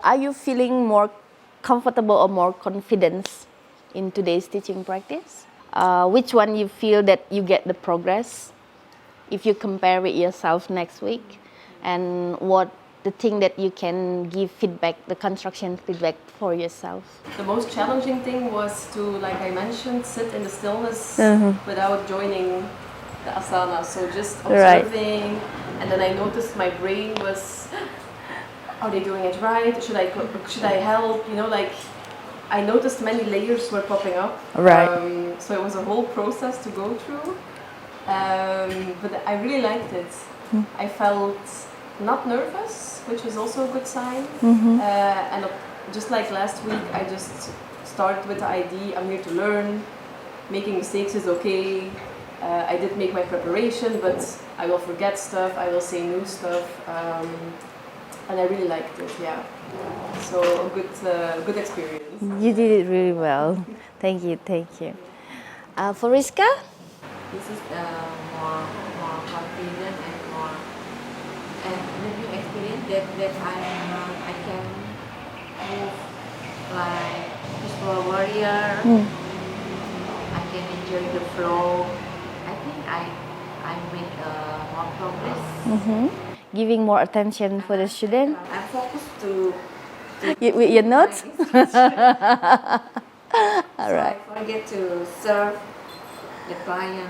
Are you feeling more comfortable or more confidence in today's teaching practice? Which one you feel that you get the progress if you compare with yourself next week? And what the thing that you can give feedback, the construction feedback for yourself? The most challenging thing was to, like I mentioned, sit in the stillness without joining the asana. So just observing, and then I noticed my brain was, are they doing it right? Should I help? You know, like I noticed many layers were popping up. Right. So it was a whole process to go through. But I really liked it. I felt not nervous, which was also a good sign. And just like last week, I just started with the idea, I'm here to learn. Making mistakes is okay. I did make my preparation, but I will forget stuff, I will say new stuff. And I really liked it, yeah. So a good experience. You did it really well. Thank you, thank you. For Riska? This is more confident and more learning experience that I can move like peaceful warrior. I can enjoy the flow. I think I make more progress. Giving more attention for the student. I'm focused to With your notes? All right. So I forget to serve the client,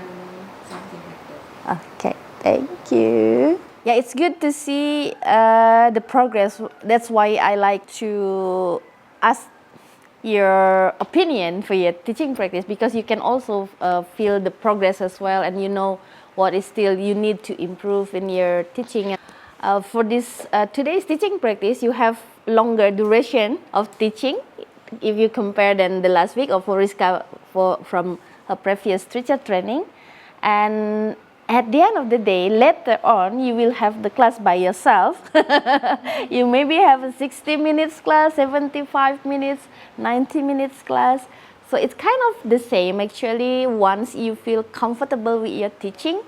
something like that. Okay, thank you. Yeah, it's good to see the progress. That's why I like to ask your opinion for your teaching practice, because you can also feel the progress as well, and you know what is still you need to improve in your teaching. For this today's teaching practice, you have longer duration of teaching if you compare than the last week, or for Riska from her previous teacher training. And at the end of the day, later on, you will have the class by yourself. You maybe have a 60 minutes class, 75 minutes, 90 minutes class. So it's kind of the same actually. Once you feel comfortable with your teaching,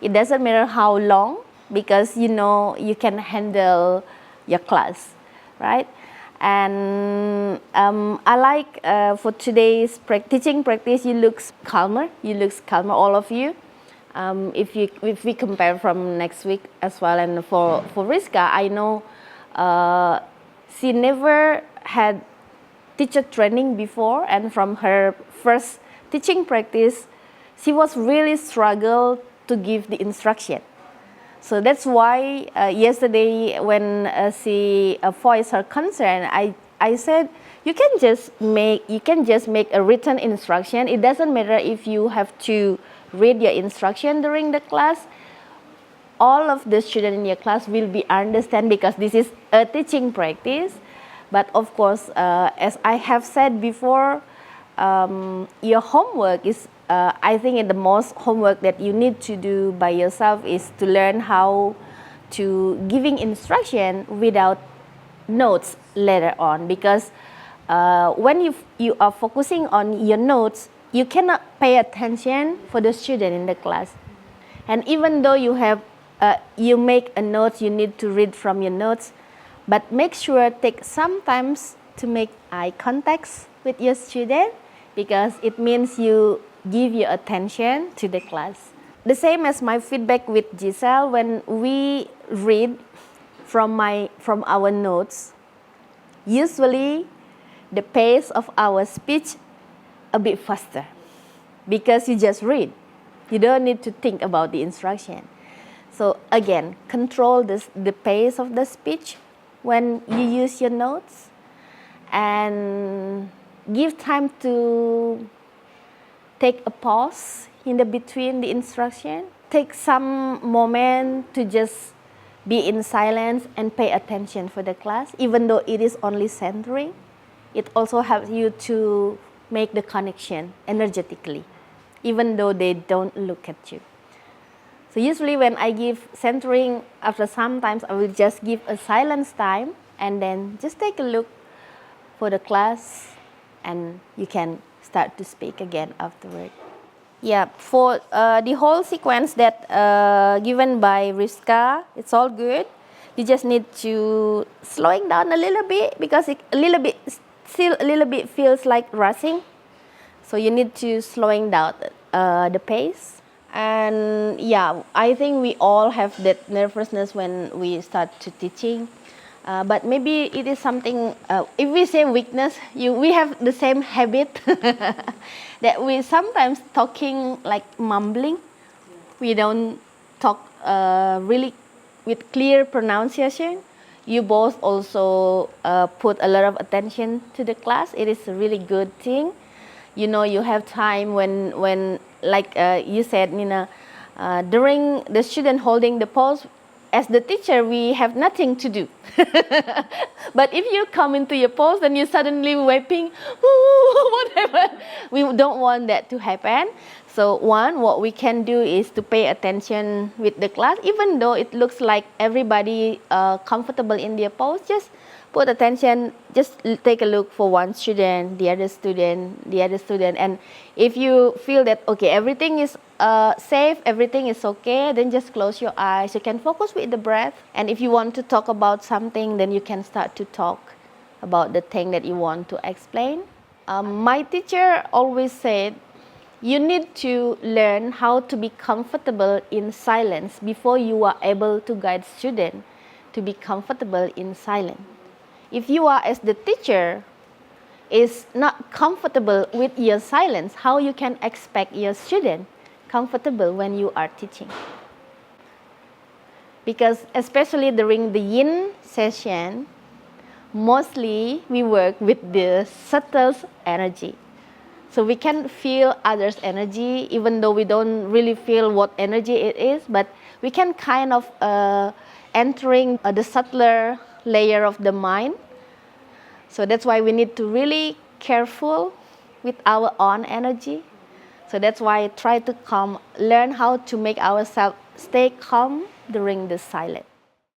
it doesn't matter how long, because you know you can handle your class, right? And I like for today's teaching practice, you look calmer. All of you. If we compare from next week as well, and for Riska, I know she never had teacher training before, and from her first teaching practice, she was really struggled to give the instruction. So that's why yesterday when she voiced her concern, I said you can just make a written instruction. It doesn't matter if you have to read your instruction during the class. All of the students in your class will be understand, because this is a teaching practice. But of course, as I have said before, your homework is, I think the most homework that you need to do by yourself is to learn how to giving instruction without notes later on. Because when you are focusing on your notes, you cannot pay attention for the student in the class. And even though you have, you make a note, you need to read from your notes, but make sure take some time to make eye contact with your student, because it means you give your attention to the class. The same as my feedback with Gizel, when we read from our notes, usually the pace of our speech a bit faster, because you just read. You don't need to think about the instruction. So again, control the pace of the speech when you use your notes, and give time to take a pause in the between the instruction. Take some moment to just be in silence and pay attention for the class, even though it is only centering. It also helps you to make the connection energetically, even though they don't look at you. So usually when I give centering, after sometimes I will just give a silence time, and then just take a look for the class, and you can start to speak again afterward. Yeah, for the whole sequence that given by Riska, it's all good. You just need to slowing down a little bit because still a little bit feels like rushing. So you need to slowing down the pace. And yeah, I think we all have that nervousness when we start to teaching. But maybe it is something, if we say weakness, we have the same habit that we sometimes talking like mumbling. We don't talk really with clear pronunciation. You both also put a lot of attention to the class. It is a really good thing. You know, you have time when like you said, Nina, during the student holding the pose, as the teacher, we have nothing to do. But if you come into your pose, then you suddenly waving, whatever. We don't want that to happen. So what we can do is to pay attention with the class, even though it looks like everybody comfortable in their pose, just put attention, just take a look for one student, the other student. And if you feel that, okay, everything is safe, everything is okay, then just close your eyes. You can focus with the breath. And if you want to talk about something, then you can start to talk about the thing that you want to explain. My teacher always said, you need to learn how to be comfortable in silence before you are able to guide students to be comfortable in silence. If you are, as the teacher, is not comfortable with your silence, how you can expect your student comfortable when you are teaching? Because especially during the yin session, mostly we work with the subtle energy. So we can feel others' energy, even though we don't really feel what energy it is, but we can kind of entering the subtler layer of the mind. So that's why we need to really careful with our own energy. So that's why I try to learn how to make ourselves stay calm during the silence.